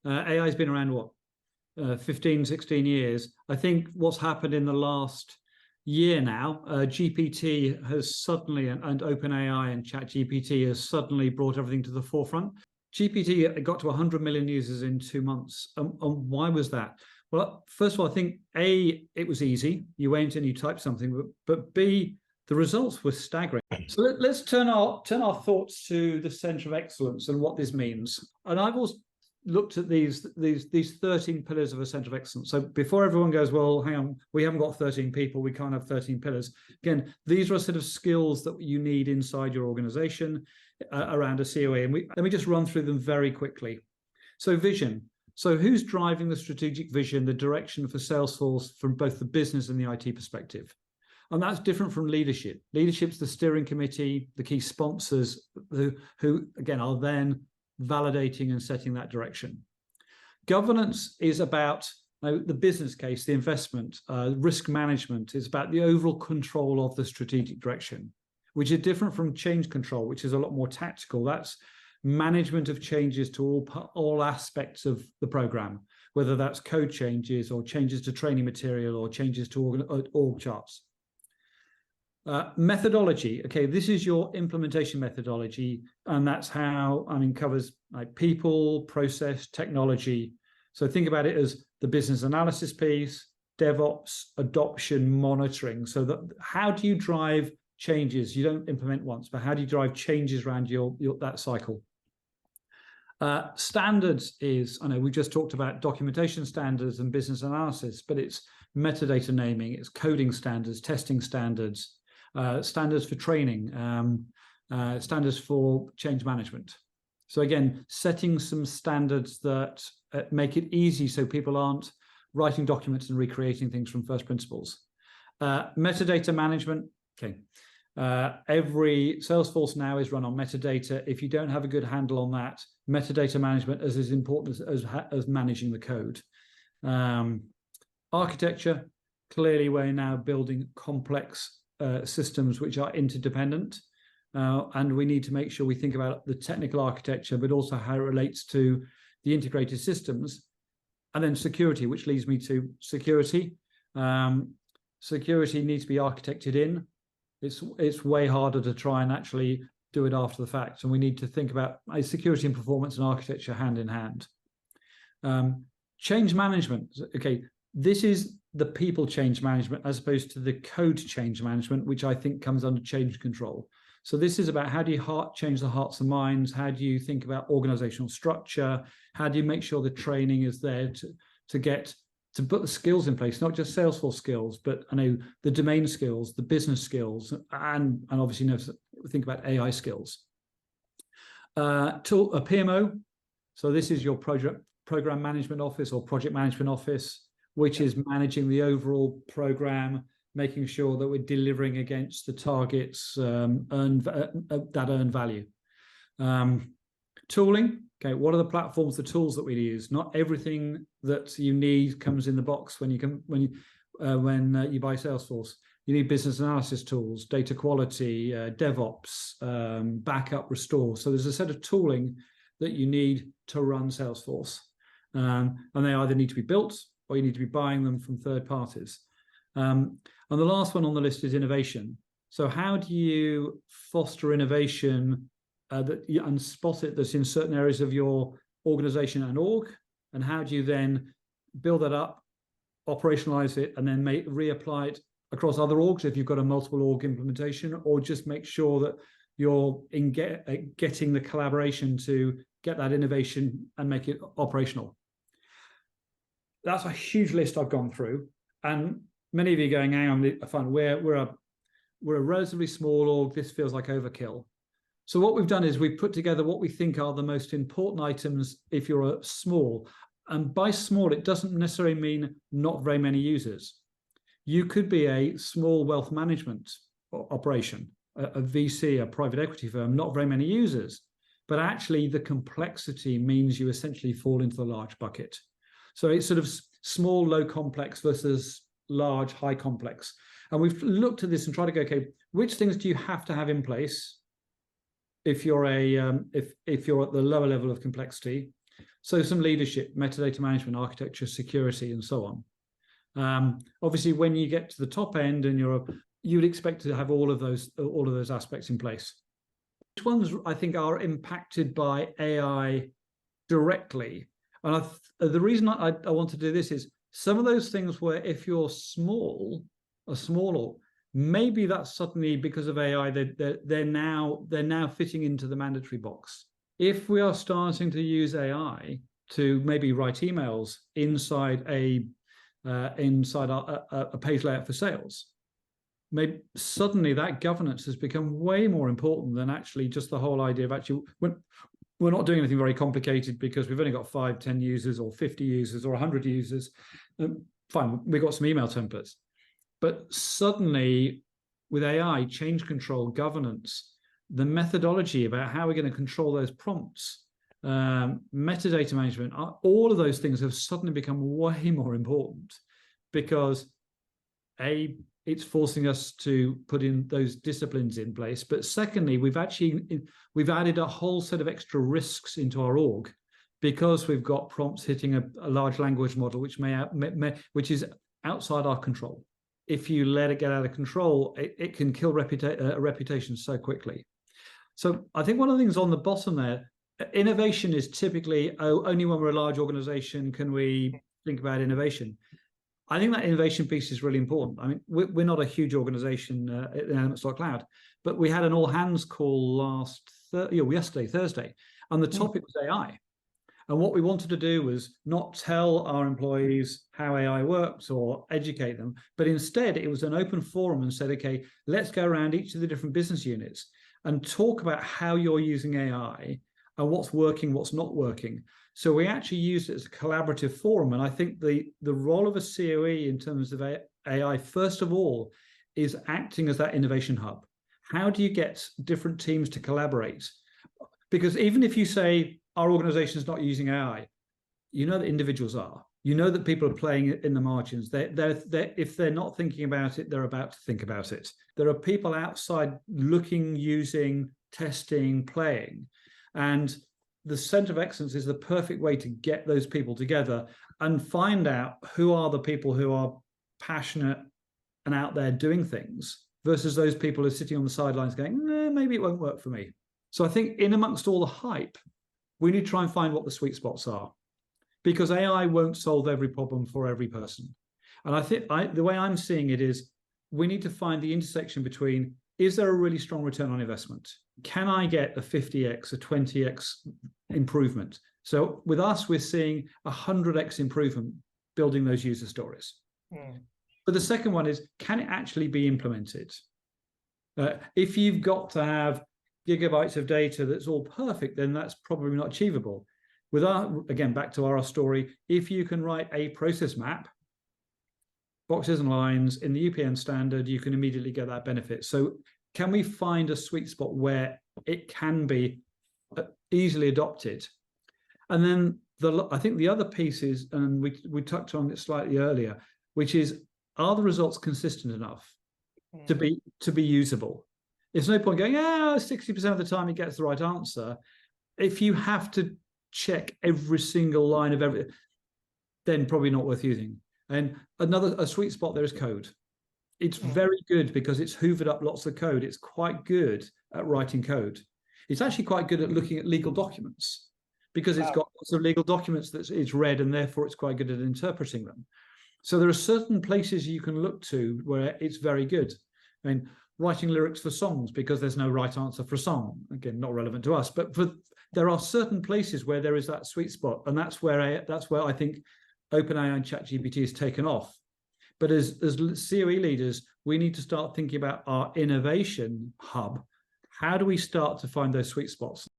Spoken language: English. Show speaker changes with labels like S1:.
S1: AI has been around, what, 15, 16 years. I think what's happened in the last year now, GPT has suddenly, and OpenAI and ChatGPT has suddenly brought everything to the forefront. GPT got to 100 million users in 2 months. And why was that? Well, first of all, I think A, it was easy. You went and you typed something, but B, the results were staggering. So let's turn our thoughts to the Centre of Excellence and what this means. And I've also looked at these 13 pillars of a Centre of Excellence. So before everyone goes, well, hang on, we haven't got 13 people, we can't have 13 pillars. Again, these are a set of skills that you need inside your organization around a COE. And let me just run through them very quickly. So vision. So who's driving the strategic vision, the direction for Salesforce from both the business and the IT perspective? And that's different from leadership. Leadership's the steering committee, the key sponsors who again, are then validating and setting that direction. Governance is about the business case, the investment, risk management. Is about the overall control of the strategic direction, which is different from change control, which is a lot more tactical. That's management of changes to all aspects of the program, whether that's code changes or changes to training material or changes to org charts. Methodology. Okay, this is your implementation methodology, and that's how, covers like people, process, technology. So think about it as the business analysis piece, DevOps, adoption, monitoring. So that how do you drive changes? You don't implement once, but how do you drive changes around that cycle? Standards is, I know we just talked about documentation standards and business analysis, but it's metadata naming, it's coding standards, testing standards, standards for training, standards for change management. So again, setting some standards that make it easy so people aren't writing documents and recreating things from first principles. Metadata management, okay. Every Salesforce now is run on metadata. If you don't have a good handle on that, metadata management is as important as managing the code. Architecture, clearly we're now building complex systems which are interdependent, and we need to make sure we think about the technical architecture, but also how it relates to the integrated systems. And then security, which leads me to security. Security needs to be architected in. It's way harder to try and actually do it after the fact, and we need to think about security and performance and architecture hand in hand. Change management. Okay, this is the people change management as opposed to the code change management, which I think comes under change control. So this is about how do you change the hearts and minds? How do you think about organizational structure? How do you make sure the training is there to put the skills in place, not just Salesforce skills, but I know the domain skills, the business skills, and obviously think about AI skills. A PMO. So this is your program management office or project management office, which is managing the overall program, making sure that we're delivering against the targets that earn value. Tooling. Okay, what are the platforms, the tools that we use? Not everything that you need comes in the box when you buy Salesforce. You need business analysis tools, data quality, DevOps, backup, restore. So there's a set of tooling that you need to run Salesforce, and they either need to be built or you need to be buying them from third parties. And the last one on the list is innovation. So how do you foster innovation and spot it that's in certain areas of your organization and org, and how do you then build that up, operationalize it, and then reapply it across other orgs if you've got a multiple org implementation, or just make sure that you're getting the collaboration to get that innovation and make it operational. That's a huge list I've gone through, and many of you are going, hang on, fine, we're a relatively small org, this feels like overkill. So what we've done is we've put together what we think are the most important items if you're small. And by small, it doesn't necessarily mean not very many users. You could be a small wealth management operation, a VC, a private equity firm, not very many users. But actually, the complexity means you essentially fall into the large bucket. So it's sort of small, low complex versus large, high complex. And we've looked at this and tried to go, okay, which things do you have to have in place if you're if you're at the lower level of complexity? So some leadership, metadata management, architecture, security, and so on. Obviously, when you get to the top end and you would expect to have all of those aspects in place. Which ones I think are impacted by AI directly? And the reason I want to do this is some of those things where if you're small, maybe that's suddenly because of AI, they're now fitting into the mandatory box. If we are starting to use AI to maybe write emails inside a page layout for sales, maybe suddenly that governance has become way more important than actually just the whole idea of actually we're not doing anything very complicated because we've only got 5, 10 users or 50 users or 100 users. Fine, we've got some email templates. But suddenly with AI, change control, governance, the methodology about how we're going to control those prompts, metadata management, all of those things have suddenly become way more important because it's forcing us to put in those disciplines in place. But secondly, we've added a whole set of extra risks into our org because we've got prompts hitting a large language model, which is outside our control. If you let it get out of control, it can kill a reputation so quickly. So I think one of the things on the bottom there, innovation is typically, only when we're a large organization can we think about innovation. I think that innovation piece is really important. I mean, we're not a huge organization in Elements.Cloud, but we had an all-hands call yesterday, Thursday, and the topic was AI. And what we wanted to do was not tell our employees how AI works or educate them, but instead it was an open forum and said, okay, let's go around each of the different business units and talk about how you're using AI and what's working, what's not working. So we actually used it as a collaborative forum. And I think the role of a COE in terms of AI, first of all, is acting as that innovation hub. How do you get different teams to collaborate? Because even if you say our organization is not using AI, you know that individuals are. You know that people are playing in the margins. If they're not thinking about it, they're about to think about it. There are people outside looking, using, testing, playing. And the Center of Excellence is the perfect way to get those people together and find out who are the people who are passionate and out there doing things versus those people who are sitting on the sidelines going, maybe it won't work for me. So I think in amongst all the hype, we need to try and find what the sweet spots are, because AI won't solve every problem for every person. And I think the way I'm seeing it is we need to find the intersection between, is there a really strong return on investment? Can I get a 50x, a 20x improvement? So with us, we're seeing 100x improvement building those user stories. But the second one is, can it actually be implemented? If you've got to have gigabytes of data that's all perfect, then that's probably not achievable. Again, back to our story, if you can write a process map, boxes and lines in the UPN standard, you can immediately get that benefit. So can we find a sweet spot where it can be easily adopted? And then I think the other piece is, and we touched on it slightly earlier, which is, are the results consistent enough to be usable? There's no point going, 60% of the time it gets the right answer. If you have to check every single line of everything, then probably not worth using. And a sweet spot there is code. It's very good because it's hoovered up lots of code. It's quite good at writing code. It's actually quite good at looking at legal documents because it's got lots of legal documents that it's read, and therefore it's quite good at interpreting them. So there are certain places you can look to where it's very good. I mean, writing lyrics for songs because there's no right answer for a song. Again, not relevant to us, but there are certain places where there is that sweet spot, and that's where I think OpenAI and ChatGPT has taken off. But as COE leaders, we need to start thinking about our innovation hub. How do we start to find those sweet spots?